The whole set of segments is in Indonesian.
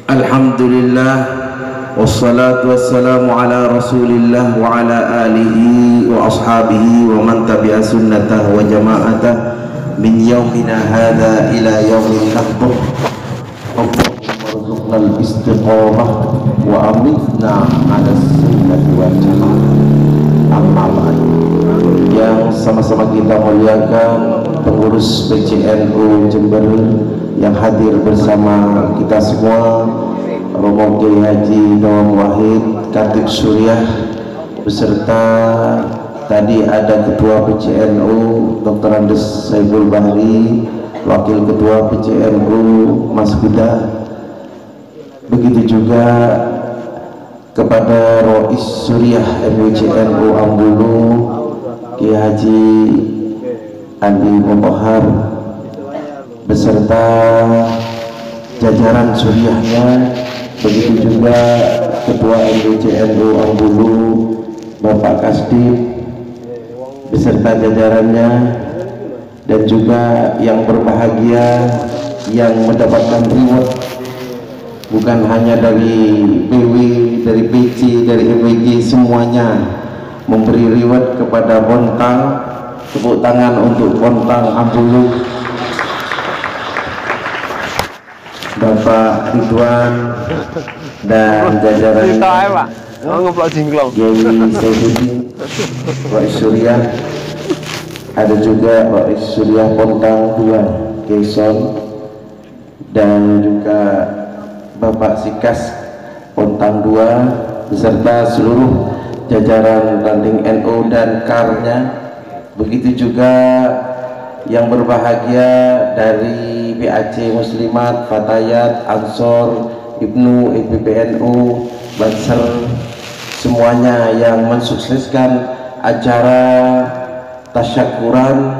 Alhamdulillah wassalatu wassalamu ala rasulillah wa ala alihi wa ashabihi wa man tabi'a sunnatah wa jama'atah min yaumina hadha ila yaumin nahbuh. Allahumma rzuqnal istiqamah wa amitna ala sunnati wal jama'ah. Amma ba'd. Yang sama-sama kita muliakan pengurus PCNU Jember yang hadir bersama kita semua, Romo Kiai Haji Nawam Wahid Khatib Suriah, beserta tadi ada Ketua PCNU Dr. Andes Saiful Bahri, Wakil Ketua PCNU Mas Huda, begitu juga kepada Rois Suriah MUCNU Ambulu Kiai Haji Andi Mutohar beserta jajaran suriahnya, begitu juga Ketua MUCNU Ambulu Bapak Kasdip beserta jajarannya, dan juga yang berbahagia yang mendapatkan reward bukan hanya dari BW, dari PC, dari MWG, semuanya memberi reward kepada Bontang. Tepuk tangan untuk Bontang Ambulu, Bapak Ridwan dan jajaran Kiai Saifuddin, Rois Suriah, ada juga Rois Suriah Bontang 2 Kiai Son, dan juga Bapak Sikas Bontang 2 beserta seluruh jajaran Ranting NU dan KAR-nya. Begitu juga yang berbahagia dari BAC Muslimat, Fatayat, Ansor, Ibnu, IPPNU, Banser, semuanya yang mensukseskan acara tasyakuran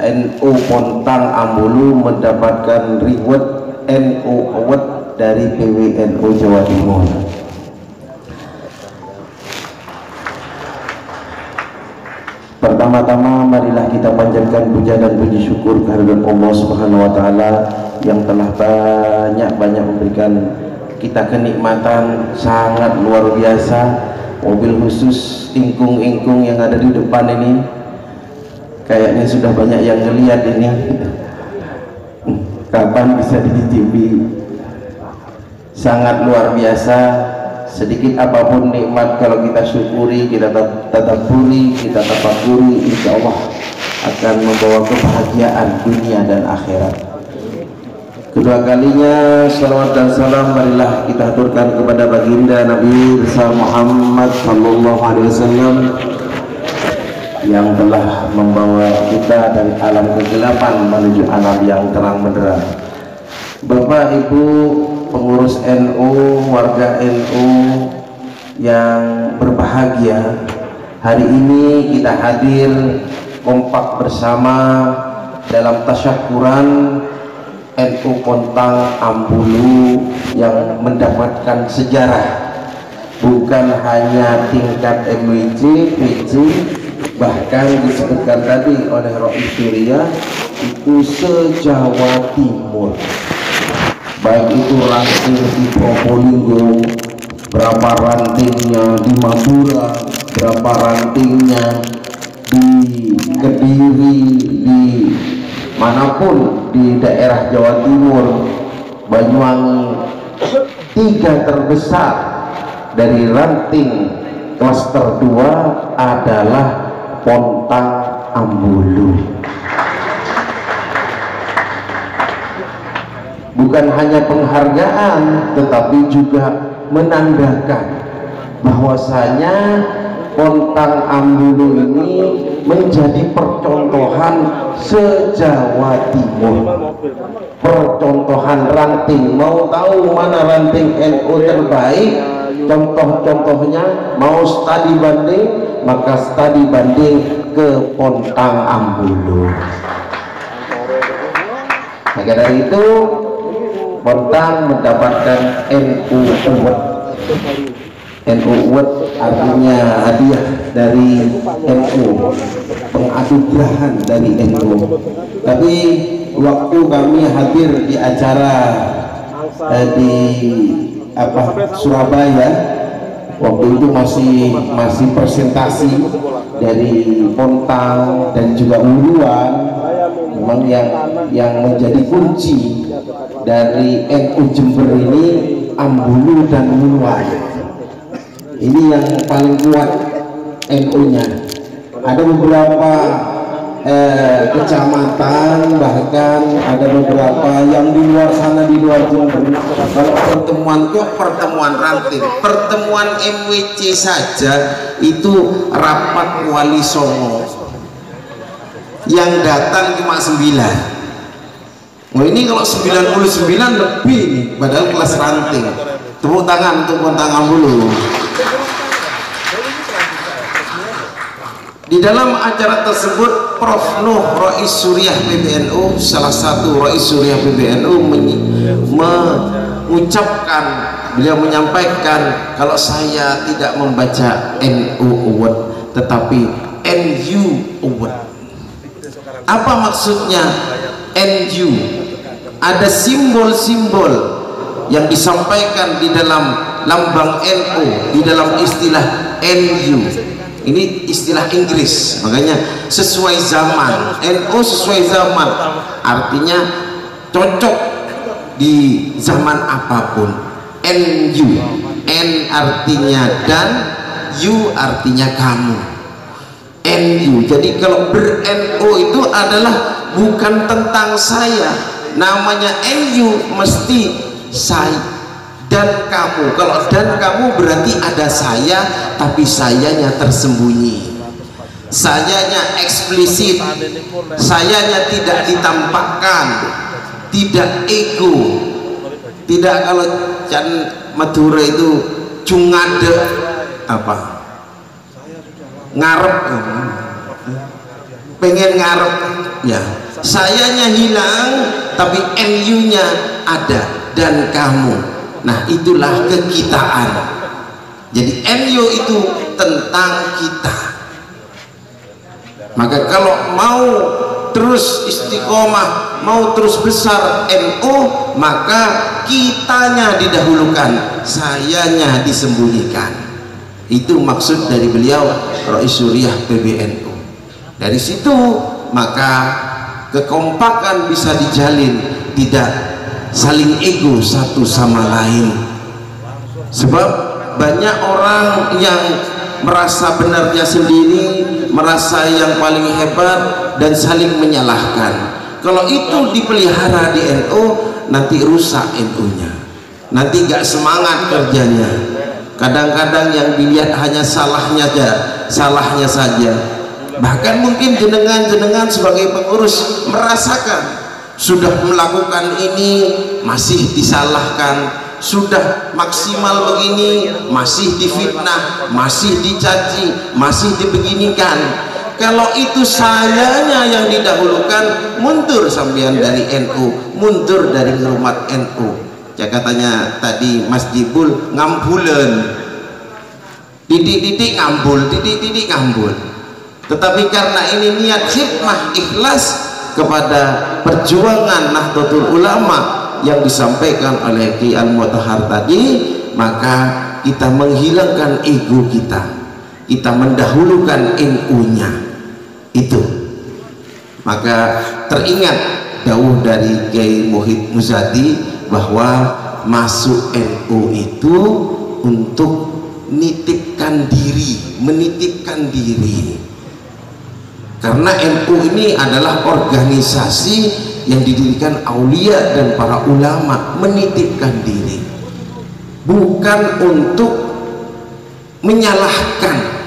NU Bontang Ambulu mendapatkan reward NU Award dari PWNU Jawa Timur. Pertama-tama marilah kita panjatkan puja dan puji syukur kehadirat Allah Subhanahu wa taala yang telah banyak memberikan kita kenikmatan sangat luar biasa. Mobil khusus ingkung-ingkung yang ada di depan ini kayaknya sudah banyak yang ngelihat ini. Kapan bisa dicicipi? Sangat luar biasa. Sedikit apapun nikmat kalau kita syukuri, kita tadabburi, kita tafakuri, insya Allah akan membawa kebahagiaan dunia dan akhirat. Kedua kalinya salawat dan salam marilah kita haturkan kepada baginda Nabi Muhammad sallallahu alaihi wasallam yang telah membawa kita dari alam kegelapan menuju alam yang terang benderang. Bapak Ibu pengurus NU, warga NU yang berbahagia, hari ini kita hadir kompak bersama dalam tasyakuran NU Bontang Ambulu yang mendapatkan sejarah, bukan hanya tingkat MWC, PC, bahkan disebutkan tadi oleh Rois Suriah itu se-Jawa Timur, baik itu ranting di Probolinggo, berapa rantingnya di Madura, berapa rantingnya di Kediri, di manapun di daerah Jawa Timur, Banyuwangi. 3 terbesar dari ranting klaster 2 adalah Bontang Ambulu. Bukan hanya penghargaan, tetapi juga menandakan bahwasanya Bontang Ambulu ini menjadi percontohan se-Jawa Timur, percontohan ranting. Mau tahu mana ranting NU terbaik? Contoh-contohnya, mau studi banding, maka studi banding ke Bontang Ambulu. Maka dari itu Bontang mendapatkan NU Award artinya hadiah dari NU, penganugerahan dari NU. Tapi waktu kami hadir di acara di Surabaya, waktu itu masih presentasi dari Pontang dan juga Uluan, memang yang menjadi kunci dari NU Jember ini Ambulu dan Uluan. Ini yang paling kuat NU-nya. Ada beberapa kecamatan, bahkan ada beberapa yang di luar sana, di luar Jember. Kalau pertemuan kok pertemuan ranting, pertemuan MWC saja itu rapat Wali Songo yang datang cuma 9. Oh, ini kalau 99 lebih nih, padahal kelas ranting. Tepuk tangan untuk Pontang Ambulu. Di dalam acara tersebut Prof. Nuh Rais Suriah PBNU, salah satu Rais Suriah PBNU mengucapkan, beliau menyampaikan kalau saya tidak membaca NU Award tetapi NU Award. Apa maksudnya NU? Ada simbol-simbol yang disampaikan di dalam lambang NU, di dalam istilah NU. Ini istilah Inggris, makanya sesuai zaman. NU sesuai zaman, artinya cocok di zaman apapun. NU, N artinya dan, U artinya kamu. NU, jadi kalau ber-NU itu adalah bukan tentang saya, namanya NU mesti saya dan kamu. Kalau dan kamu berarti ada saya, tapi sayanya tersembunyi, sayanya eksplisit, sayanya tidak ditampakkan, tidak ego, tidak kalau Can Madura itu cungade apa ngarep, pengen ngarep ya, sayanya hilang tapi NU nya ada, dan kamu. Nah, itulah kekitaan. Jadi NU itu tentang kita. Maka kalau mau terus istiqomah, mau terus besar NU, maka kitanya didahulukan, sayanya disembunyikan. Itu maksud dari beliau Rais Suriah PBNU. Dari situ maka kekompakan bisa dijalin, tidak saling ego satu sama lain. Sebab banyak orang yang merasa benarnya sendiri, merasa yang paling hebat dan saling menyalahkan. Kalau itu dipelihara di NU, nanti rusak NU-nya, nanti gak semangat kerjanya. Kadang-kadang yang dilihat hanya salahnya saja. Bahkan mungkin jenengan sebagai pengurus merasakan sudah melakukan ini masih disalahkan, sudah maksimal begini masih difitnah, masih dicaci, masih dibeginikan. Kalau itu sayanya yang didahulukan, mundur sampean dari NU, mundur dari rumah NU. Ya katanya tadi Mas Jibul, ngambulen, titik-titik ngambul, titik-titik ngambul. Tetapi karena ini niat hikmah ikhlas kepada perjuangan Nahdlatul Ulama yang disampaikan oleh Ki Al-Mutahhar tadi, maka kita menghilangkan ego kita mendahulukan NU-nya itu. Maka teringat dawuh dari Kiai Muhyiddin Muzadi bahwa masuk NU itu untuk menitipkan diri, karena NU ini adalah organisasi yang didirikan aulia dan para ulama, menitipkan diri, bukan untuk menyalahkan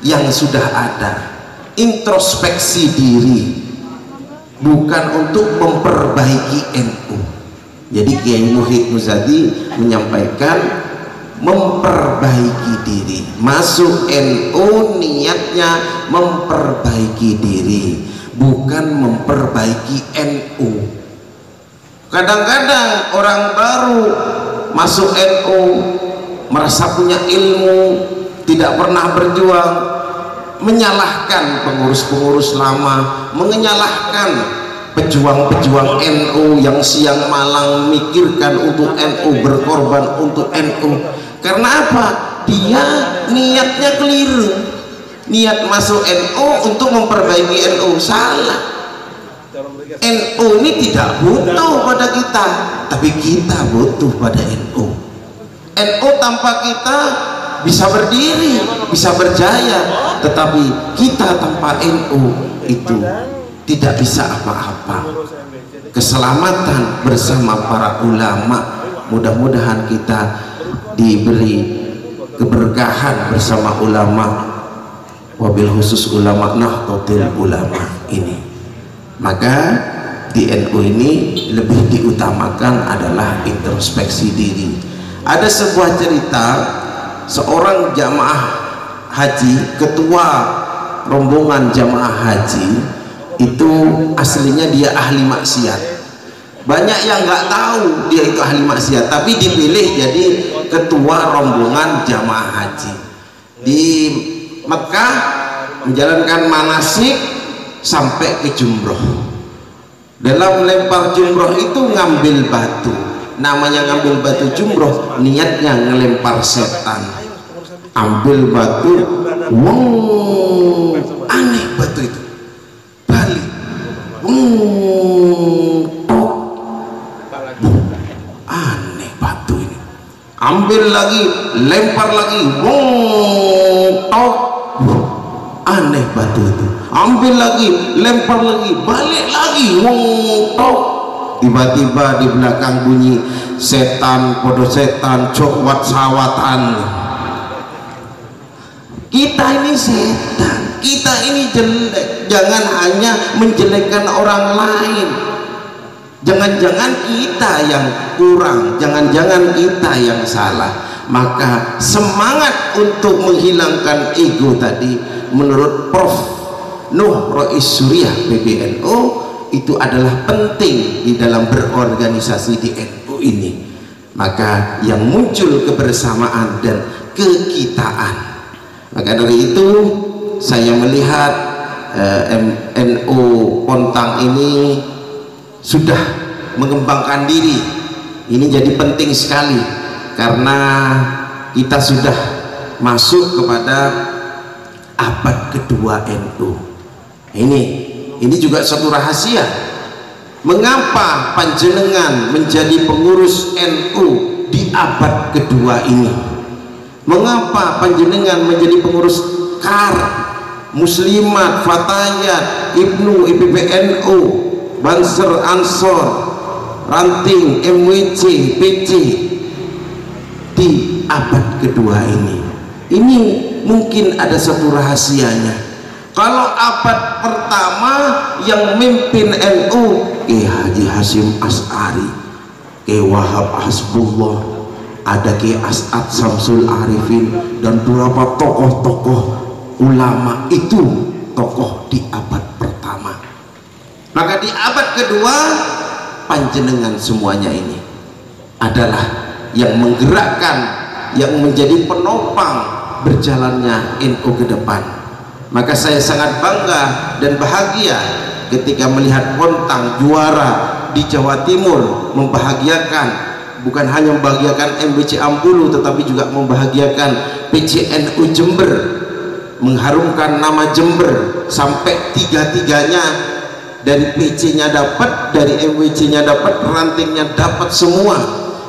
yang sudah ada, introspeksi diri, bukan untuk memperbaiki NU. Jadi Kiai Muhyiddin Muzadi menyampaikan memperbaiki diri. Masuk NU niatnya memperbaiki diri, bukan memperbaiki NU. Kadang-kadang orang baru masuk NU merasa punya ilmu, tidak pernah berjuang menyalahkan pengurus-pengurus lama, menyalahkan pejuang-pejuang NU yang siang malam mikirkan untuk NU, berkorban untuk NU. Karena apa? Dia niatnya keliru, niat masuk NU untuk memperbaiki NU. Salah. NU ini tidak butuh pada kita, tapi kita butuh pada NU. NU tanpa kita bisa berdiri, bisa berjaya, tetapi kita tanpa NU itu tidak bisa apa-apa. Keselamatan bersama para ulama, mudah-mudahan kita diberi keberkahan bersama ulama, wabil khusus ulama Nahdlatul Ulama ini. Maka di NU ini lebih diutamakan adalah introspeksi diri. Ada sebuah cerita, seorang jamaah haji, ketua rombongan jamaah haji itu aslinya dia ahli maksiat. Banyak yang nggak tahu dia itu ahli maksiat, tapi dipilih jadi ketua rombongan jamaah haji di Mekah, menjalankan manasik sampai ke jumroh. Dalam lempar jumroh itu ngambil batu, namanya ngambil batu jumroh, niatnya ngelempar setan. Ambil batu, wow, aneh batu itu, balik, tok, aneh batu ini. Ambil lagi, lempar lagi, tok, aneh batu itu. Ambil lagi, lempar lagi, balik lagi, tok. Tiba-tiba di belakang bunyi setan, podo setan, coklat sawatan. Kita ini setan, kita ini jelek. Jangan hanya menjelekkan orang lain. Jangan-jangan kita yang kurang, jangan-jangan kita yang salah. Maka semangat untuk menghilangkan ego tadi menurut Prof. Nuh Rois Suriah PBNU itu adalah penting di dalam berorganisasi di NU ini. Maka yang muncul kebersamaan dan kekitaan. Maka dari itu saya melihat NU Pontang ini sudah mengembangkan diri. Ini jadi penting sekali karena kita sudah masuk kepada abad kedua NU. Ini juga satu rahasia. Mengapa panjenengan menjadi pengurus NU di abad kedua ini? Mengapa panjenengan menjadi pengurus KAR, Muslimat, Fatayat, Ibnu, IPPNU, Banser, Ansor, Ranting, MWC, PC di abad kedua ini? Ini mungkin ada satu rahasianya. Kalau abad pertama yang memimpin NU Haji Hasyim Asy'ari, Wahab Hasbullah, ada As'ad Samsul Arifin, dan beberapa tokoh-tokoh ulama itu tokoh di abad pertama. Maka di abad kedua panjenengan semuanya ini adalah yang menggerakkan, yang menjadi penopang berjalannya NU ke depan. Maka saya sangat bangga dan bahagia ketika melihat Pontang juara di Jawa Timur, membahagiakan bukan hanya membahagiakan MBC Ambulu tetapi juga membahagiakan PCNU Jember, mengharumkan nama Jember sampai tiga-tiganya, dari PC-nya dapat, dari MWC-nya dapat, rantingnya dapat semua.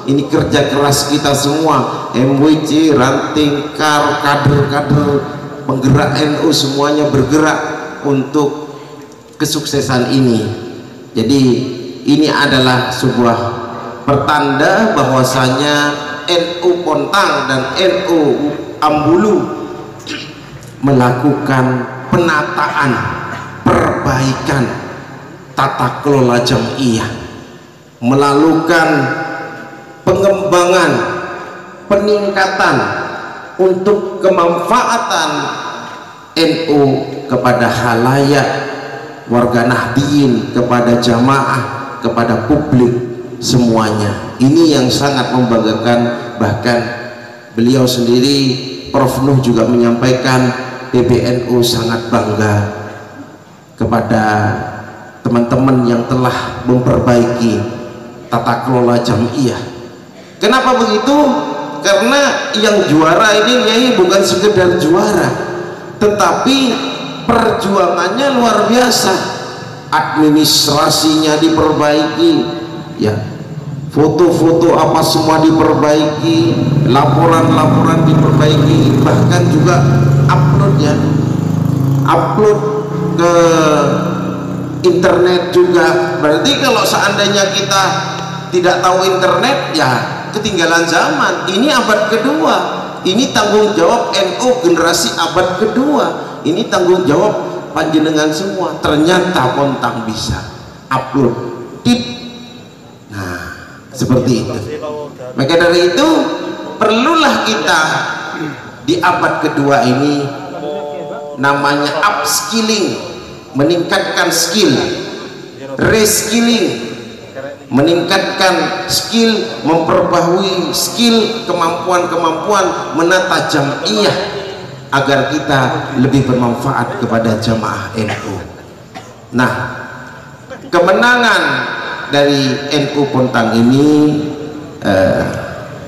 Ini kerja keras kita semua, MWC, ranting, KAR, kader-kader penggerak NU semuanya bergerak untuk kesuksesan ini. Jadi ini adalah sebuah pertanda bahwasanya NU Pontang dan NU Ambulu melakukan penataan, perbaikan tata kelola jamiah, melakukan pengembangan, peningkatan untuk kemanfaatan NU kepada khalayak, warga Nahdliyin, kepada jamaah, kepada publik semuanya. Ini yang sangat membanggakan. Bahkan beliau sendiri Prof Nuh juga menyampaikan PBNU sangat bangga kepada teman-teman yang telah memperbaiki tata kelola jamiah. Kenapa begitu? Karena yang juara ini bukan sekedar juara, tetapi perjuangannya luar biasa. Administrasinya diperbaiki, ya, foto-foto apa semua diperbaiki, laporan-laporan diperbaiki, bahkan juga upload ke internet juga. Berarti kalau seandainya kita tidak tahu internet, ya ketinggalan zaman. Ini abad kedua, ini tanggung jawab NU generasi abad kedua, ini tanggung jawab panjenengan semua. Ternyata Pontang bisa upload tip. Nah, seperti itu. Maka dari itu perlulah kita di abad kedua ini namanya upskilling, meningkatkan skill, reskilling, meningkatkan skill, memperbaharui skill, kemampuan-kemampuan menata jamiah agar kita lebih bermanfaat kepada jamaah NU. Nah, kemenangan dari NU Pontang ini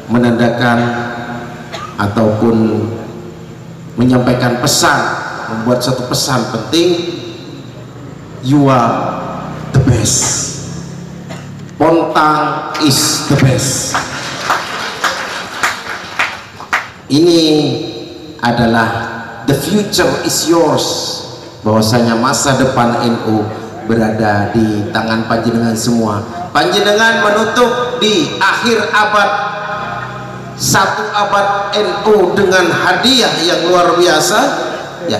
menandakan ataupun menyampaikan pesan, membuat satu pesan penting, you are the best. Pontang is the best. Ini adalah the future is yours, bahwasanya masa depan NU berada di tangan panjenengan semua. Panjenengan menutup di akhir abad, satu abad NU dengan hadiah yang luar biasa, ya.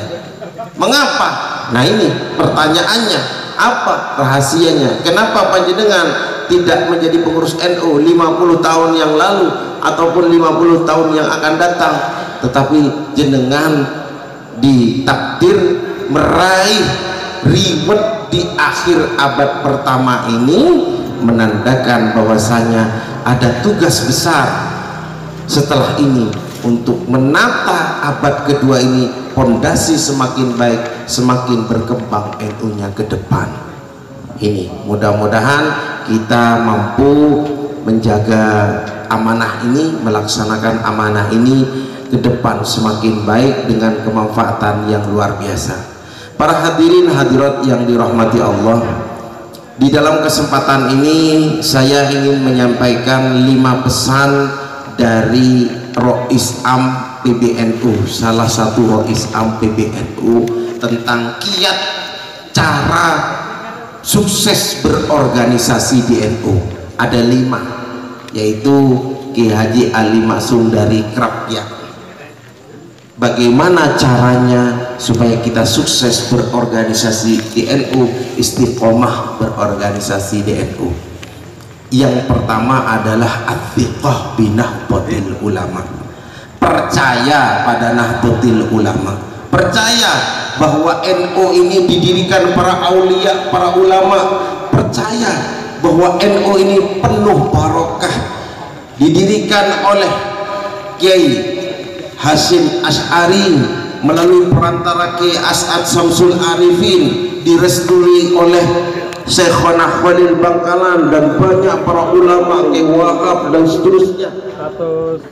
Mengapa? Nah, ini pertanyaannya, apa rahasianya? Kenapa panjenengan tidak menjadi pengurus NU 50 tahun yang lalu ataupun 50 tahun yang akan datang, tetapi jenengan ditakdir meraih reward di akhir abad pertama ini, menandakan bahwasanya ada tugas besar setelah ini untuk menata abad kedua ini, pondasi semakin baik, semakin berkembang NU-nya ke depan. Ini mudah-mudahan kita mampu menjaga amanah ini, melaksanakan amanah ini ke depan semakin baik dengan kemanfaatan yang luar biasa. Para hadirin hadirat yang dirahmati Allah, di dalam kesempatan ini saya ingin menyampaikan 5 pesan dari Rois Am PBNU, salah satu Rois Am PBNU, tentang kiat cara sukses berorganisasi di NU. Ada 5, yaitu Ki Haji Ali Maksum dari Krakyat. Bagaimana caranya supaya kita sukses berorganisasi di NU, istiqomah berorganisasi di NU? Yang pertama adalah at-thiqah bi nahdlatil ulama. Percaya pada nahdlatil ulama, percaya bahwa NU ini didirikan para aulia, para ulama, percaya bahwa NU ini penuh barokah, didirikan oleh Kiai Hasyim Asy'ari melalui perantara Kiai As'ad Samsul Arifin, direstui oleh Syekhona Khalil Bangkalan dan banyak para ulama, Kiai Wahab dan seterusnya.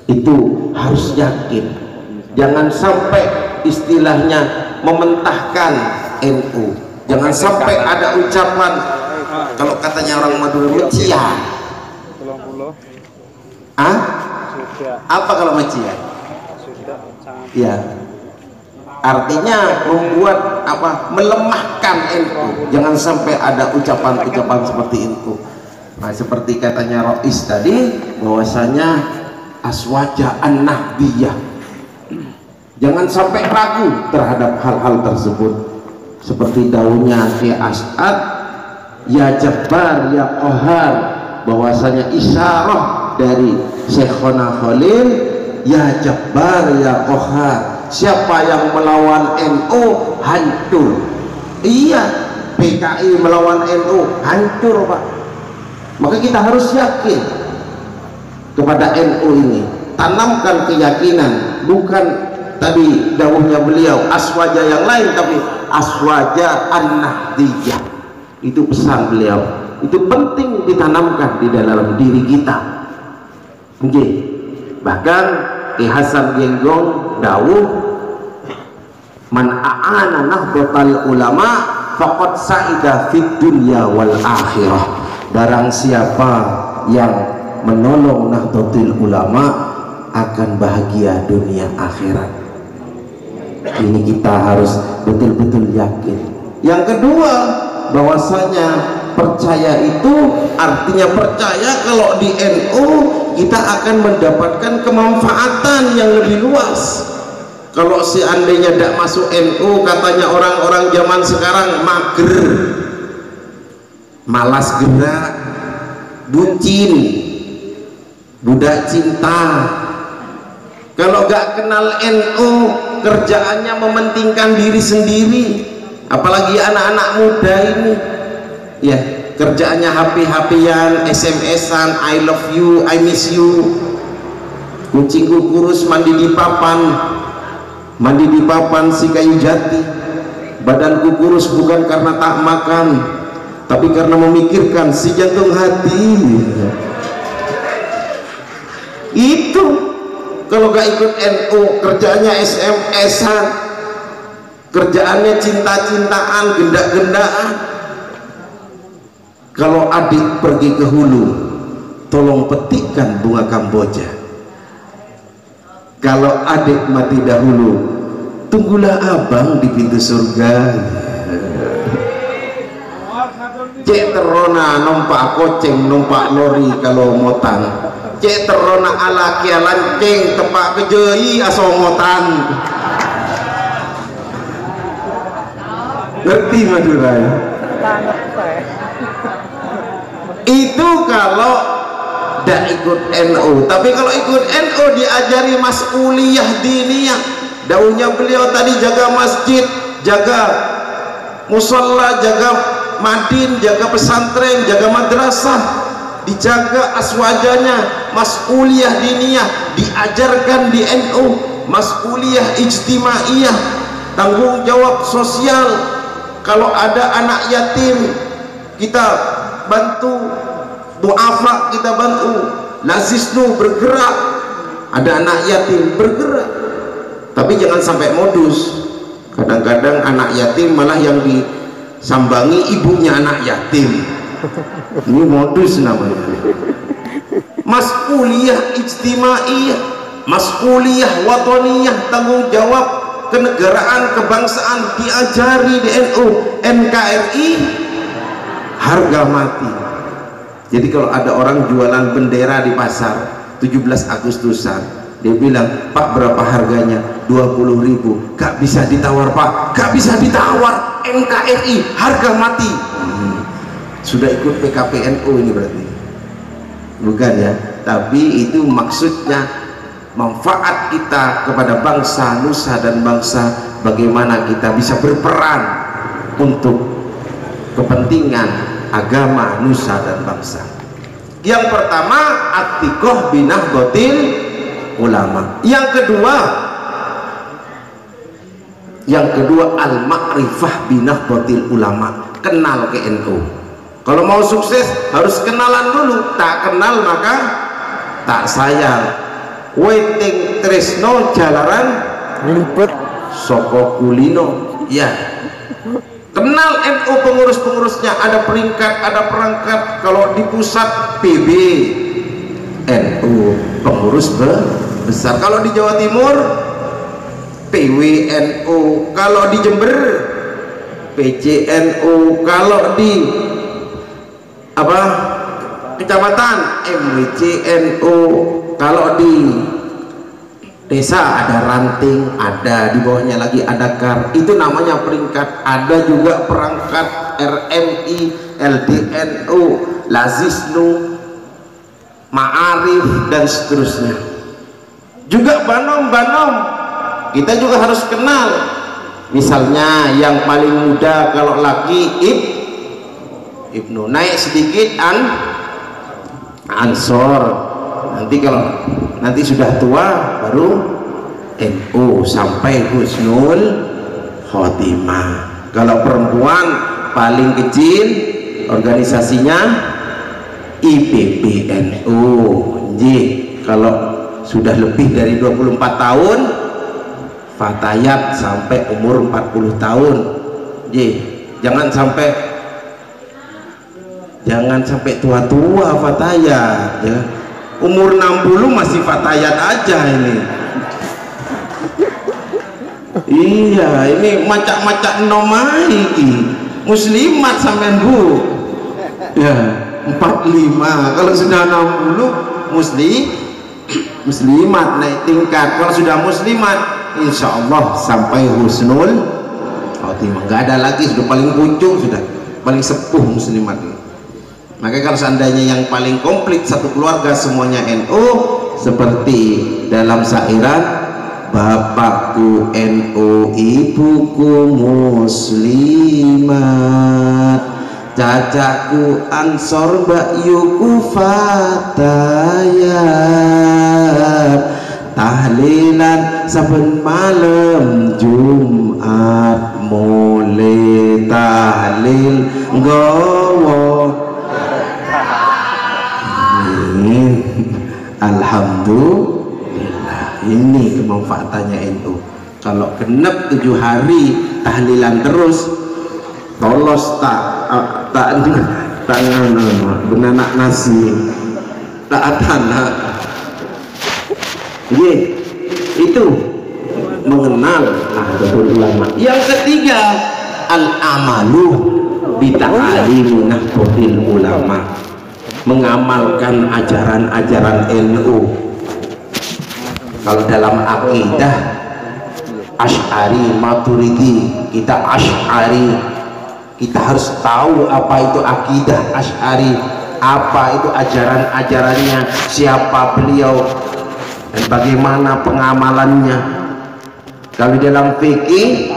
Itu harus yakin, jangan sampai istilahnya mementahkan NU, jangan sampai ada ucapan, kalau katanya orang Madura, cia. Apa kalau macia? Ya, artinya membuat apa, melemahkan NU. Jangan sampai ada ucapan-ucapan seperti itu. Nah, seperti katanya Rois tadi, bahwasanya aswaja an-nahdiyah, jangan sampai ragu terhadap hal-hal tersebut. Seperti daunnya Ki As'ad, ya Jabbar ya Qahar, bahwasanya isyarah dari Syekhona Khalil, ya Jabbar ya Qahar, siapa yang melawan NU hancur. Iya, PKI melawan NU hancur, Pak. Maka kita harus yakin kepada NU ini, tanamkan keyakinan, bukan tadi dawuhnya beliau aswaja yang lain, tapi aswaja an-nahdiyah. Itu pesan beliau, itu penting ditanamkan di dalam diri kita. Okay. Bahkan Ki Hasan Genggong dawuh, man a'ana nahdlatal ulama faqad sa'ida fid dunya wal akhirah. Barang siapa yang menolong nahdlatul ulama akan bahagia dunia akhirat. Ini kita harus betul-betul yakin. Yang kedua, bahwasanya percaya itu artinya percaya kalau di NU kita akan mendapatkan kemanfaatan yang lebih luas. Kalau seandainya tidak masuk NU, katanya orang-orang zaman sekarang mager, malas gerak, bucin, budak cinta. Kalau gak kenal NU, kerjaannya mementingkan diri sendiri. Apalagi anak-anak muda ini, ya kerjaannya HP-HPan, SMS-an, I love you, I miss you. Kucingku kurus mandi di papan si kayu jati. Badanku kurus bukan karena tak makan, tapi karena memikirkan si jantung hati. Itu kalau gak ikut NU, kerjaannya SMS-an, kerjaannya cinta-cintaan, gendak-gendaan. Kalau adik pergi ke hulu, tolong petikkan bunga kamboja. Kalau adik mati dahulu, tunggulah abang di pintu surga. Cek terona numpak koceng, numpak lori kalau motan. Cek terona ala kia lanceng tepak kejei asongotan. Ngerti Madura ya? Itu kalau tidak ikut NU. Tapi kalau ikut NU diajari mas'uliyah diniyah. Daunnya beliau tadi jaga masjid, jaga musalla, jaga madin, jaga pesantren, jaga madrasah, dijaga aswajanya, mas'uliyah diniyah diajarkan di NU, mas'uliyah ijtimaiyah, tanggung jawab sosial. Kalau ada anak yatim kita bantu, du'afa kita bantu, lazisnu bergerak, ada anak yatim bergerak. Tapi jangan sampai modus. Kadang-kadang anak yatim malah yang disambangi ibunya anak yatim. Ini modus namanya. Mas'uliyah ijtimaiyah, mas'uliyah watoniyah, tanggung jawab kenegaraan, kebangsaan diajari di NU. NKRI harga mati. Jadi kalau ada orang jualan bendera di pasar 17 Agustusan, dia bilang, Pak berapa harganya? 20.000. Gak bisa ditawar Pak, gak bisa ditawar. NKRI harga mati. Sudah ikut PKPNU ini berarti, bukan ya? Tapi itu maksudnya manfaat kita kepada bangsa, nusa dan bangsa, bagaimana kita bisa berperan untuk kepentingan agama, nusa dan bangsa. Yang pertama, at-tiqah binahdotil ulama. Yang kedua al-ma'rifah binahdotil ulama, kenal ke NU. Kalau mau sukses harus kenalan dulu. Tak kenal maka tak sayang. Waiting tresno jalaran lipet soko kulino. Ya, kenal NU pengurus-pengurusnya, ada peringkat, ada perangkat. Kalau di pusat PB NU pengurus besar, kalau di Jawa Timur PWNU, kalau di Jember PCNU, kalau di kecamatan MWCNU, kalau di desa ada ranting, ada di bawahnya lagi ada kar, itu namanya peringkat. Ada juga perangkat RMI, LDNU, Lazisnu, Ma'arif dan seterusnya. Juga banom-banom kita juga harus kenal. Misalnya yang paling muda kalau laki Ibnu, naik sedikit Ansor. Nanti kalau nanti sudah tua baru NU sampai husnul khotimah. Kalau perempuan paling kecil organisasinya IPPNU. Kalau sudah lebih dari 24 tahun fatayat sampai umur 40 tahun. Jangan sampai tua-tua fatayat ya. Umur 60 masih fatayat aja ini. Iya, ini macak-macak nomai muslimat sampean Bu. Ya, 45. Kalau sudah 60 muslimat naik tingkat. Kalau sudah muslimat insya Allah sampai husnul khotimah. Nggak ada lagi, sudah paling pucuk, sudah paling sepuh muslimat. Maka kalau seandainya yang paling komplit satu keluarga semuanya NU, seperti dalam syairan, bapakku NU, ibuku muslimat, cacaku ansor, bakyuku fatayat, tahlilan saben malam Jumat, mulai tahlil nggawa. Alhamdulillah, ini kemanfaatannya NU. Kalau genep 7 hari tahlilan terus, tolos tak benanak nasi tak tanah. Itu mengenal nahdlatul ulama. Yang ketiga, al-amalu bita'alimi nahdlatul ulama, mengamalkan ajaran-ajaran NU. Kalau dalam akidah Asy'ari Maturidi, kita Asy'ari, kita harus tahu apa itu akidah Asy'ari, apa itu ajaran-ajarannya, siapa beliau dan bagaimana pengamalannya. Kalau dalam fikih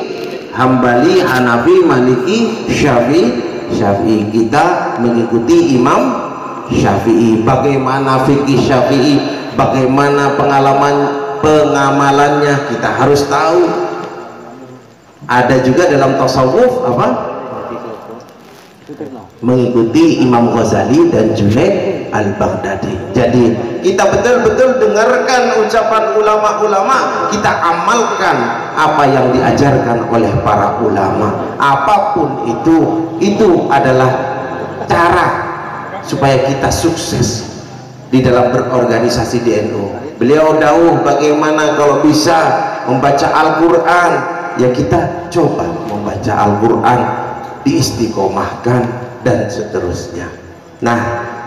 Hambali, Hanafi, Maliki, Syafi'i, kita mengikuti Imam Syafi'i. Bagaimana fikih Syafi'i, bagaimana pengamalannya, kita harus tahu. Ada juga dalam tasawuf apa? Mengikuti Imam Ghazali dan Junaid al-Baghdadi. Jadi kita betul-betul dengarkan ucapan ulama-ulama, kita amalkan apa yang diajarkan oleh para ulama. Apapun itu adalah cara supaya kita sukses di dalam berorganisasi di NU. Beliau dawuh bagaimana kalau bisa membaca Al-Quran, ya kita coba membaca Al-Quran, diistiqomahkan dan seterusnya. Nah,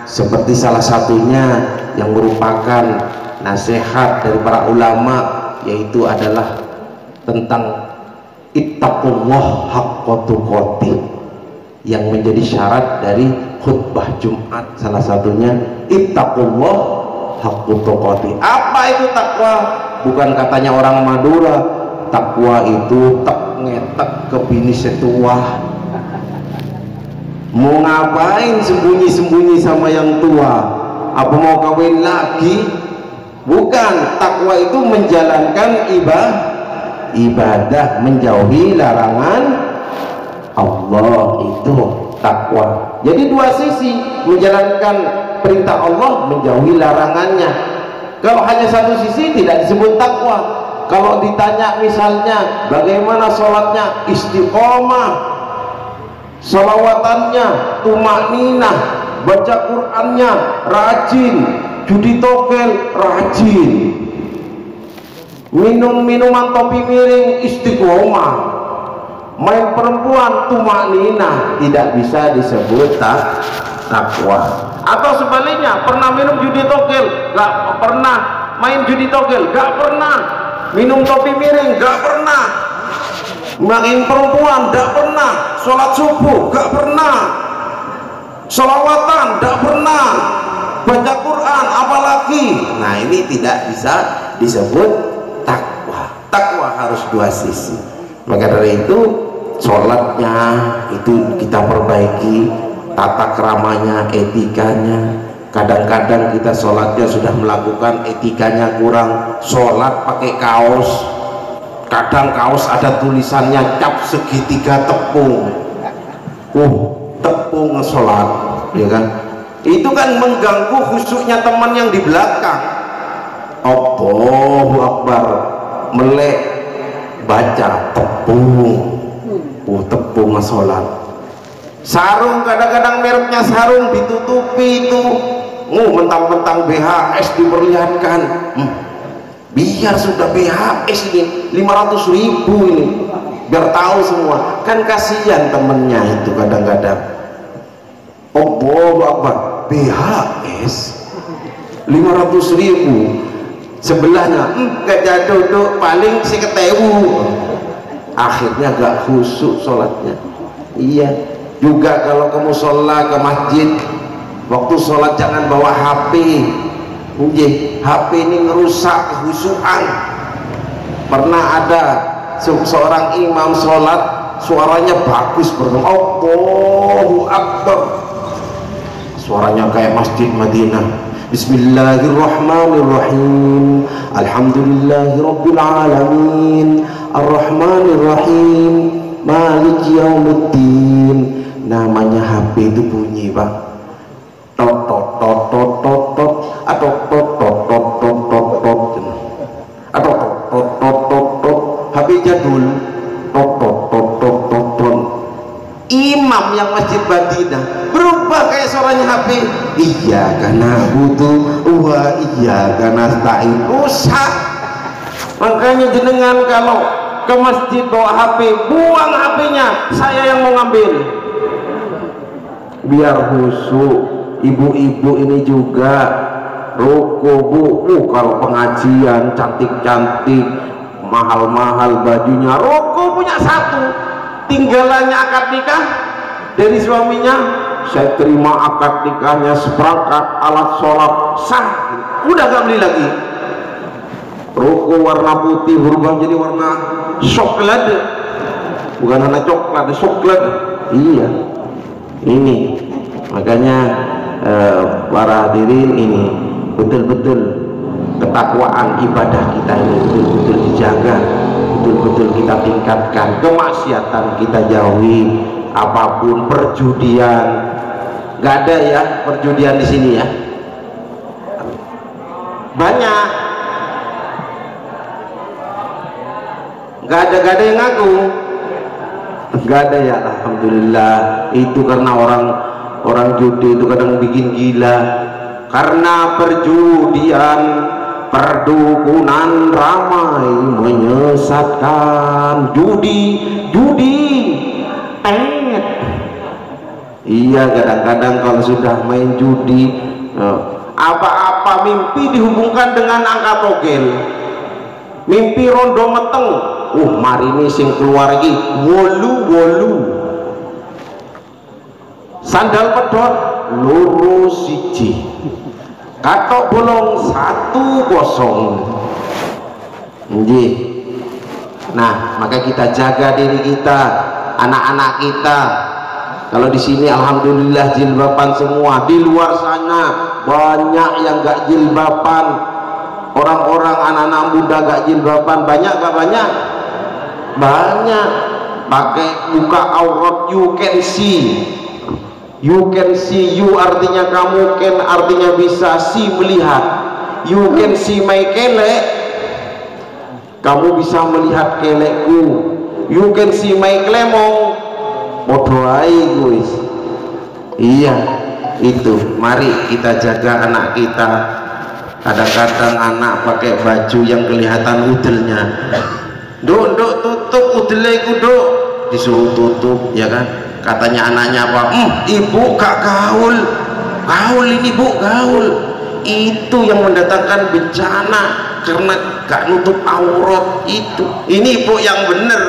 seperti salah satunya yang merupakan nasihat dari para ulama, yaitu adalah tentang ittaqullah haqqa tuqatih, yang menjadi syarat dari khutbah Jumat. Salah satunya ittaqullah haqqa tuqatih. Apa itu takwa? Bukan katanya orang Madura, takwa itu tek ngetek ke bini setua. Mau ngapain sembunyi-sembunyi sama yang tua? Apa mau kawin lagi? Bukan. Takwa itu menjalankan ibadah, menjauhi larangan Allah, itu takwa. Jadi dua sisi, menjalankan perintah Allah, menjauhi larangannya. Kalau hanya satu sisi tidak disebut takwa. Kalau ditanya misalnya bagaimana sholatnya, istiqomah, sholawatannya tumakninah, baca Qur'annya rajin, judi togel rajin, minum minuman topi miring istiqomah, main perempuan tumakninah, tidak bisa disebut takwa. Atau sebaliknya, pernah minum judi togel, gak pernah, main judi togel gak pernah, minum topi miring gak pernah, main perempuan gak pernah, sholat subuh gak pernah, sholawatan gak pernah, baca Quran apalagi. Nah, ini tidak bisa disebut takwa. Takwa harus dua sisi. Maka dari itu sholatnya itu kita perbaiki, tata keramanya, etikanya. Kadang-kadang kita sholatnya sudah melakukan etikanya kurang, sholat pakai kaos, kadang kaos ada tulisannya cap segitiga tepung, tepung sholat, ya kan? Itu kan mengganggu khusyuknya teman yang di belakang. Allahu Akbar, melek baca tepung, tepung sholat. Sarung kadang-kadang mereknya sarung ditutupi itu, mentang-mentang BHS diperlihatkan. Biar sudah BHS ini 500.000 ini, biar tahu semua. Kan kasihan temennya itu kadang-kadang. Allahu Akbar, BHS 500.000, sebelahnya gak duduk paling si ketewu, akhirnya gak khusyuk sholatnya. Iya juga kalau kamu sholat ke masjid, waktu sholat jangan bawa HP. HP ini ngerusak kehusyukan. Pernah ada seorang imam sholat, suaranya bagus, Allahu Akbar, suaranya kayak masjid Madinah. Bismillahirrahmanirrahim, alhamdulillahirabbil alamin, arrahmanirrahim, maliki yaumiddin. Namanya HP itu bunyi, Pak. Tot tot tot tot tot tot, atau tot tot tot tot tot tot, atau tot tot tot tot tot. HP jadul, tot tot tot tot tot tot. Imam yang masjid Madinah berubah kayak suaranya HP. Iya karena butuh, iya karena nasta'in, rusak. Makanya jenengan kalau ke masjid bawa HP, buang HP-nya, saya yang mau ngambil, biar khusyuk. Ibu-ibu ini juga roko, Bu. Kalau pengajian cantik-cantik, mahal-mahal bajunya, roko punya satu, tinggalannya akad nikah dari suaminya, saya terima akad nikahnya seperangkat alat sholat sah, udah gak beli lagi. Roko warna putih berubah jadi warna coklat, bukan warna coklat, coklat. Iya, ini makanya para hadirin, ini betul-betul ketakwaan ibadah kita ini betul-betul dijaga, betul-betul kita tingkatkan, kemaksiatan kita jauhi, apapun perjudian. Nggak ada ya perjudian di sini ya, banyak. Nggak ada yang ngaku, nggak ada ya, alhamdulillah. Itu karena orang judi itu kadang bikin gila, karena perjudian, perdukunan ramai menyesatkan. Judi penget. Iya, kadang-kadang kalau sudah main judi, apa-apa mimpi dihubungkan dengan angka togel, mimpi rondo meteng. Mari ini sing keluar lagi wolu, sandal pedot loro siji, katok bolong 1-0. Nggih. Nah, maka kita jaga diri kita, anak-anak kita. Kalau di sini alhamdulillah jilbaban semua, di luar sana banyak yang gak jilbaban. Orang-orang anak-anak muda gak jilbaban, banyak gak banyak? Banyak. Pakai buka aurat, you can see. You can see, you artinya kamu, can artinya bisa, see melihat. You can see my kelek, kamu bisa melihat kelekku. You can see my klemong, podoai guys. Iya, itu. Mari kita jaga anak kita. Kadang-kadang anak pakai baju yang kelihatan udelnya, duk tutup udeliku, duk disuruh tutup, ya kan? Katanya anaknya apa? Ibu gak gaul ini, Bu, gaul. Itu yang mendatangkan bencana, karena gak nutup aurat itu. Ini ibu yang bener.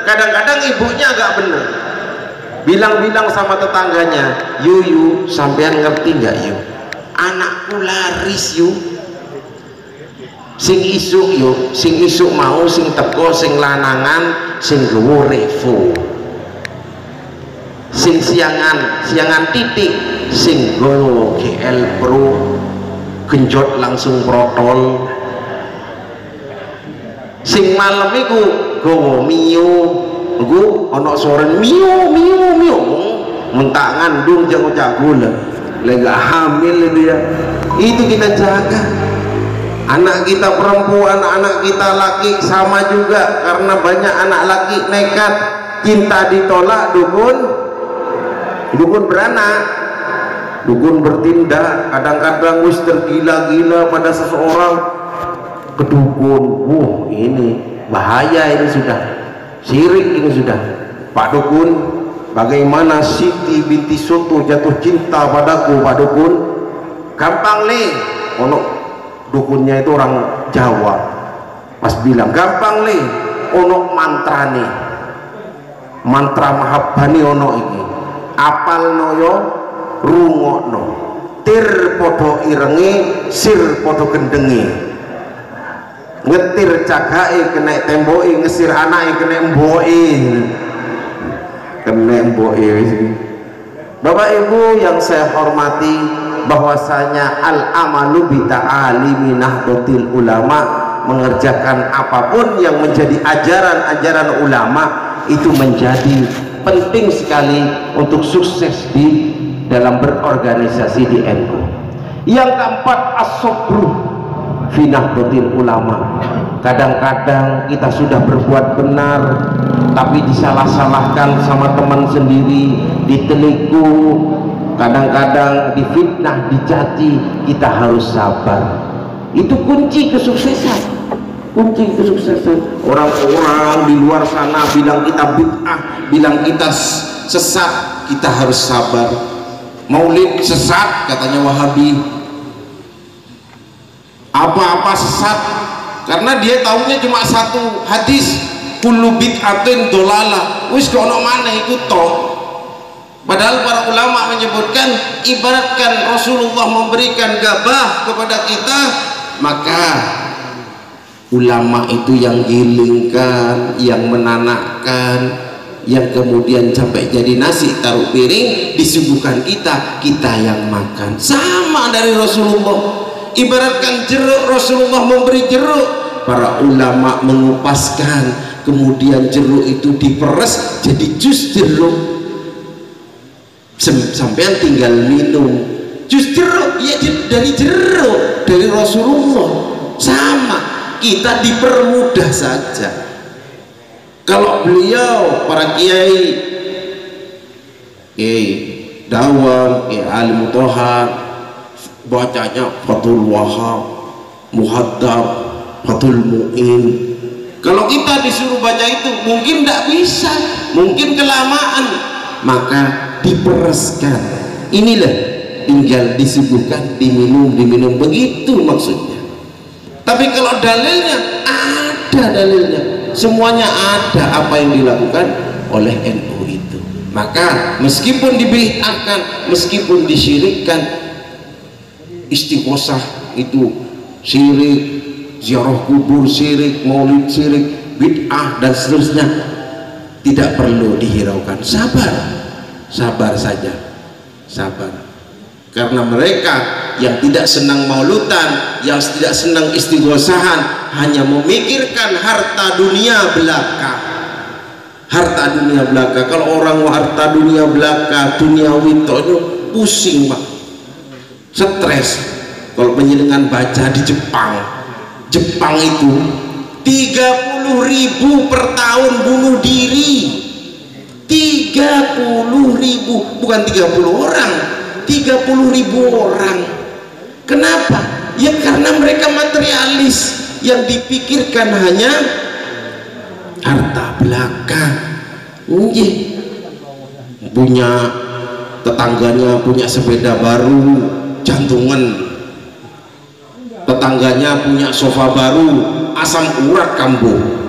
Kadang-kadang ibunya gak bener, bilang-bilang sama tetangganya, yu sampean ngerti gak yu, anakku laris yu, sing isuk yu, sing isuk mau, sing teko, sing lanangan, sing gowo revo, sing siangan titik sing go GL Pro genjot langsung protol, sing malam iku go Mio iku ana soren Mio mentak ngandung jago-jago lah lega hamil itu ya. Itu kita jaga anak kita perempuan, anak kita laki sama juga, karena banyak anak laki nekat cinta ditolak, dukun beranak, dukun bertindak, kadang-kadang wis tergila-gila pada seseorang ke dukun. Ini bahaya, ini sudah syirik, ini sudah. Pak dukun, bagaimana Siti binti Soto jatuh cinta padaku? Pak dukun, gampang nih. Ono dukunnya itu orang Jawa, pas bilang gampang nih, ono mantra nih, mantra mahabbani ono iki, apal noyo rungokno, tir podo irengi, sir podo gendengi, ngetir cagae kena temboi, ngesir anake kena mboi. Bapak Ibu yang saya hormati, bahwasanya al-amalu bita'alimi nahdlatul ulama, mengerjakan apapun yang menjadi ajaran-ajaran ulama itu menjadi penting sekali untuk sukses di dalam berorganisasi di NU. Yang keempat, as-sabru fi nahdlatul ulama. Kadang-kadang kita sudah berbuat benar tapi disalah-salahkan sama teman sendiri, diteliku, kadang-kadang difitnah, dicaci. Kita harus sabar. Itu kunci kesuksesan. Kunci kesuksesan. Orang-orang di luar sana bilang kita bid'ah, bilang kita sesat, kita harus sabar. Maulid sesat katanya Wahabi, apa-apa sesat, karena dia tahunya cuma satu hadis, kullu bid'atin dolalah, wis kono mana ikut toh. Padahal para ulama menyebutkan, ibaratkan Rasulullah memberikan gabah kepada kita, maka ulama itu yang gilingkan, yang menanakkan, yang kemudian sampai jadi nasi taruh piring disuguhkan kita, kita yang makan. Sama dari Rasulullah, ibaratkan jeruk, Rasulullah memberi jeruk, para ulama mengupaskan, kemudian jeruk itu diperes jadi jus jeruk, sampean tinggal minum jus jeruk, ya dari jeruk dari Rasulullah. Sama, kita dipermudah saja. Kalau beliau para kiai Dawang, Alim Tohar, bacanya Fathul Wahab, Muhaddab, Fathul Mu'in. Kalau kita disuruh baca itu mungkin tidak bisa, mungkin kelamaan, maka dipereskan. Inilah tinggal disuguhkan, diminum begitu maksudnya. Tapi kalau dalilnya, ada dalilnya, semuanya ada apa yang dilakukan oleh NU itu. Maka meskipun dibid'ahkan, meskipun disyirikkan, istighosah itu syirik, ziarah kubur syirik, maulid syirik, bid'ah dan seterusnya, tidak perlu dihiraukan. Sabar saja, sabar. Karena mereka yang tidak senang mauludan, yang tidak senang istighosahan, hanya memikirkan harta dunia belaka. Harta dunia belaka. Kalau orang harta dunia belaka, dunia wito itu pusing Pak, stres. Kalau penjenengan baca di Jepang itu 30.000 per tahun bunuh diri. 30.000, bukan 30 orang, 30.000 orang. Kenapa? Ya karena mereka materialis, yang dipikirkan hanya harta belaka. Punya tetangganya punya sepeda baru, jantungan. Tetangganya punya sofa baru, asam urat kambuh.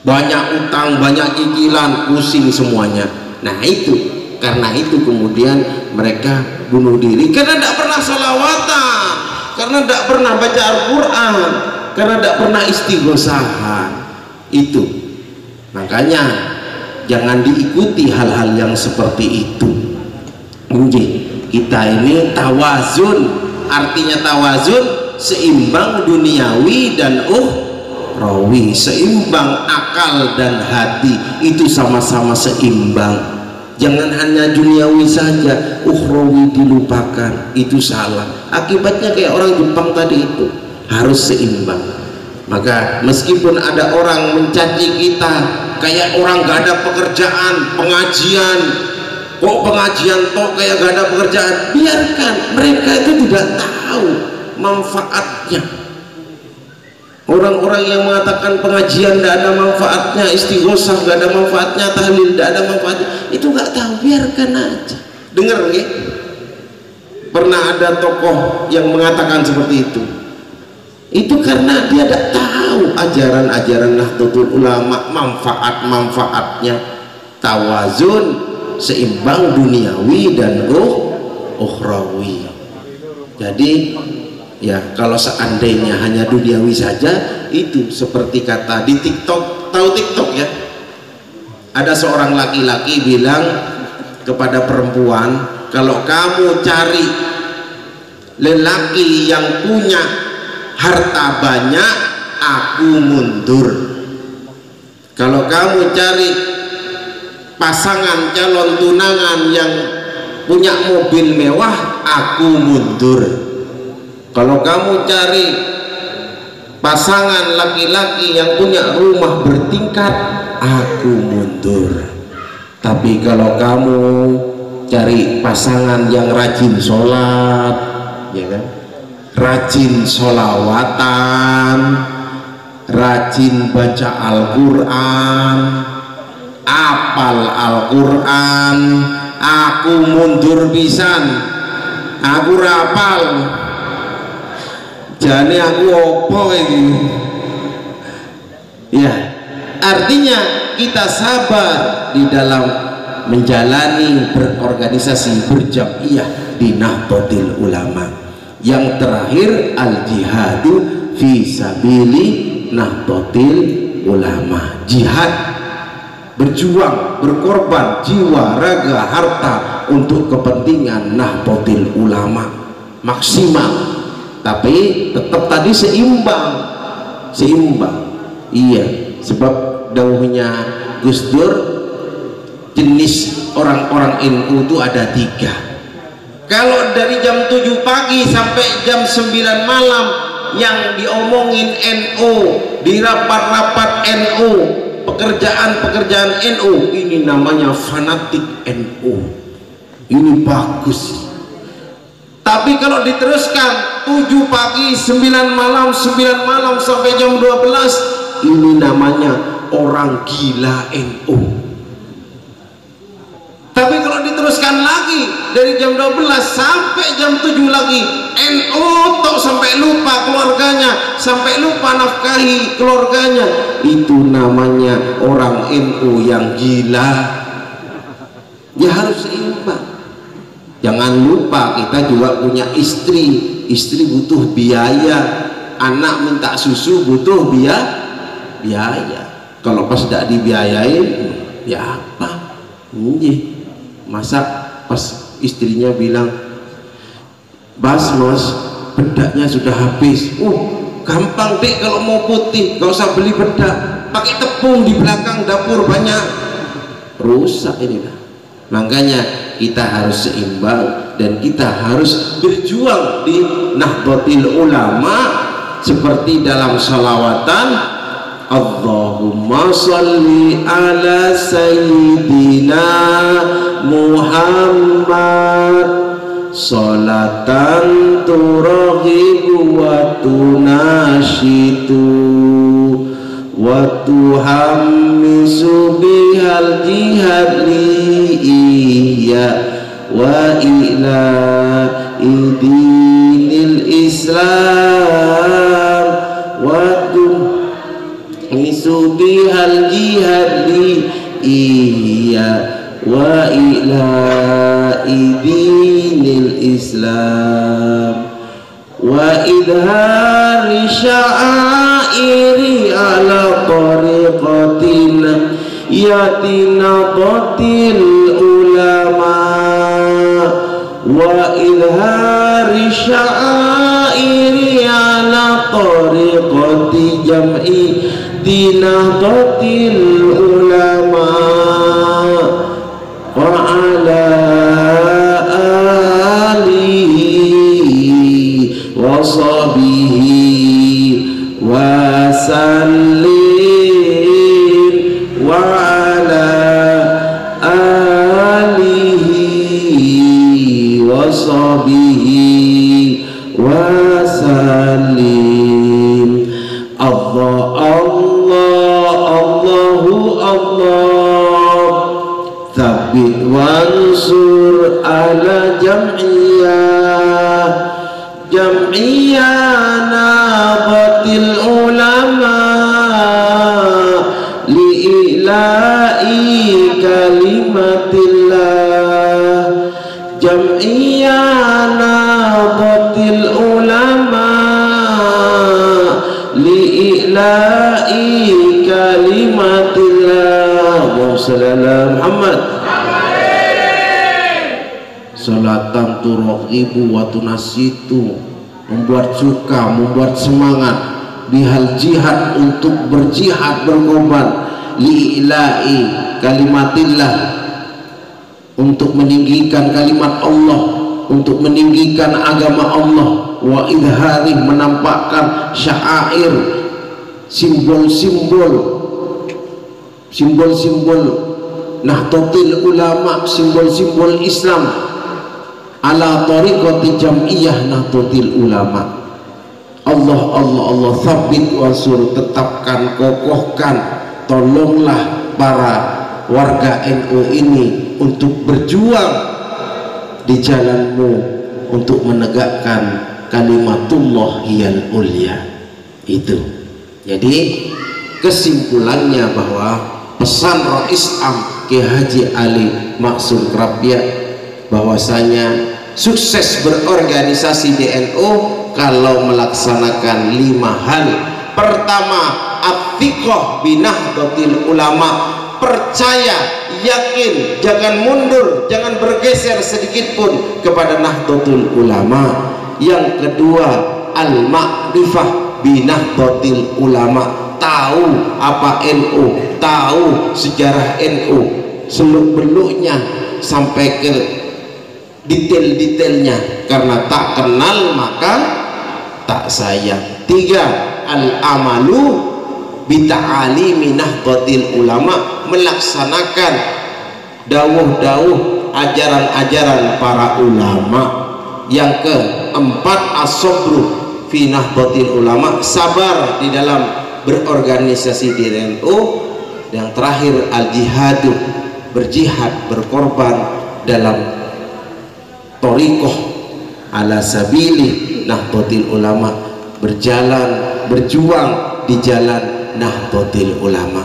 Banyak utang, banyak cicilan, pusing semuanya. Nah itu, karena itu kemudian mereka bunuh diri, karena tidak pernah sholawatan, karena tidak pernah baca Al-Quran, karena tidak pernah istighosahan. Itu makanya jangan diikuti hal-hal yang seperti itu. Kita ini tawazun, artinya tawazun seimbang duniawi dan ukhrawi, seimbang akal dan hati itu sama-sama seimbang. Jangan hanya duniawi saja, ukhrawi dilupakan, itu salah. Akibatnya kayak orang Jepang tadi itu, harus seimbang. Maka meskipun ada orang mencaci kita kayak orang gak ada pekerjaan, pengajian kok pengajian toh kayak gak ada pekerjaan, biarkan, mereka itu tidak tahu manfaatnya. Orang-orang yang mengatakan pengajian tidak ada manfaatnya, istighosah tidak ada manfaatnya, tahlil tidak ada manfaatnya, itu nggak tahu, biarkan aja. Dengar ya, pernah ada tokoh yang mengatakan seperti itu karena dia tidak tahu ajaran-ajaran Nahdlatul Ulama, manfaat-manfaatnya. Tawazun seimbang duniawi dan ukhrawi. Jadi ya, kalau seandainya hanya duniawi saja, itu seperti kata di TikTok, tahu TikTok ya, ada seorang laki-laki bilang kepada perempuan, kalau kamu cari lelaki yang punya harta banyak, aku mundur. Kalau kamu cari pasangan calon tunangan yang punya mobil mewah, aku mundur. Kalau kamu cari pasangan laki-laki yang punya rumah bertingkat, aku mundur. Tapi kalau kamu cari pasangan yang rajin sholat, ya kan, rajin sholawatan, rajin baca Al-Quran, apal Al-Quran, aku mundur pisan, aku rapal. Jadi aku opo ini ya, artinya kita sabar di dalam menjalani berorganisasi, berjamiyah di Nahdlatul Ulama. Yang terakhir, al-jihadu fi sabili Nahdlatul Ulama, jihad, berjuang, berkorban jiwa, raga, harta untuk kepentingan Nahdlatul Ulama maksimal. Tapi tetap tadi seimbang. Iya, sebab dawuhnya Gus Dur, jenis orang-orang NU itu ada 3. Kalau dari jam 7 pagi sampai jam 9 malam yang diomongin NU, di rapat-rapat NU, pekerjaan-pekerjaan NU, ini namanya fanatik NU. Ini bagus. Tapi kalau diteruskan 7 pagi 9 malam sampai jam 12, ini namanya orang gila NU. Tapi kalau diteruskan lagi dari jam 12 sampai jam 7 lagi, NU tok sampai lupa keluarganya, sampai lupa nafkahi keluarganya, itu namanya orang NU yang gila. Ya harus seimbang. Jangan lupa kita juga punya istri butuh biaya, anak minta susu butuh biaya. Kalau pas tidak dibiayain, ya apa? Masa pas istrinya bilang, mas bedaknya sudah habis. Gampang dek kalau mau putih, gak usah beli bedak, pakai tepung di belakang dapur banyak. Rusak ini dah. Makanya kita harus seimbang dan kita harus berjuang di Nahdlatul Ulama seperti dalam salawatan, Allahumma sholli ala sayyidina Muhammad sholatan turaghibu wa tunashitu wa tuhammisu bihal jihad li iya wa ila idinil Islam wa tuhammisu bihal jihad li iya wa ila idinil Islam wa idhari sya'airi ala tariqatina yatina qatil ulama wa idhari sya'iri ala tariqati jam'i dinahdatil ulama wa ala alihi wa sahbihi wa sallim wa ala alihi wa sahbihi wa sallim. Allahu Allah thabit wansur ala jam'iyah nabatil ulama li'ila'i kalimatillah jam'iyah nabatil ulama li'ila'i kalimatillah. Allahumma shalli ala Muhammad. Salatan turaghibu wa tunasitu, membuat suka, membuat semangat bihal jihad, untuk berjihad, berkorban li'ila'i kalimatillah, untuk meninggikan kalimat Allah, untuk meninggikan agama Allah, wa idhari, menampakkan sya'air, simbol-simbol Nahdlatul Ulama, simbol-simbol Islam ala tariqati jam'iyah Nahdlatul Ulama. Allah thabit wansur, tetapkan, kokohkan, tolonglah para warga NU ini untuk berjuang di jalanmu, untuk menegakkan kalimatullah hiyal ulya. Itu jadi kesimpulannya bahwa pesan Rais Am Ki Haji Ali Maksum Krapia bahwasanya sukses berorganisasi di NU kalau melaksanakan 5 hal. Pertama, at-thiqah binahdatil ulama, percaya, yakin, jangan mundur, jangan bergeser sedikit pun kepada Nahdlatul Ulama. Yang kedua, al-ma'rifah binahdatil ulama, tahu apa NU, tahu sejarah NU seluk-beluknya sampai ke detail-detailnya, karena tak kenal maka tak sayang. 3, al-amalu bita'alimi nahdlatil ulama, melaksanakan dawuh-dawuh ajaran-ajaran para ulama. Yang keempat, as-sabru fi nahdlatil ulama, sabar di dalam berorganisasi di NU. Yang terakhir, al-jihadu, berjihad, berkorban dalam thariqah ala sabili nahdlatil ulama, berjalan, berjuang di jalan Nahdlatul Ulama.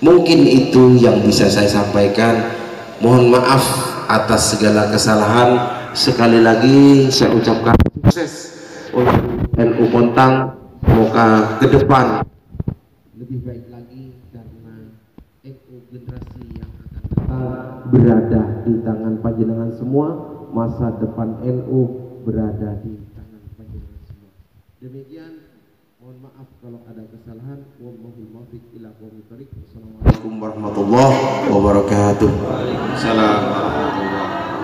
Mungkin itu yang bisa saya sampaikan. Mohon maaf atas segala kesalahan. Sekali lagi saya ucapkan sukses untuk NU Bontang. Semoga ke depan lebih baik lagi, karena NU generasi yang akan datang berada di tangan panjenengan semua. Masa depan NU berada di tangan panjenengan semua. Demikian, mohon maaf kalau ada kesalahan. Wallahul muwaffiq ila aqwamit thoriq. Wassalamualaikum warahmatullahi wabarakatuh. Waalaikumsalam warahmatullahi wabarakatuh.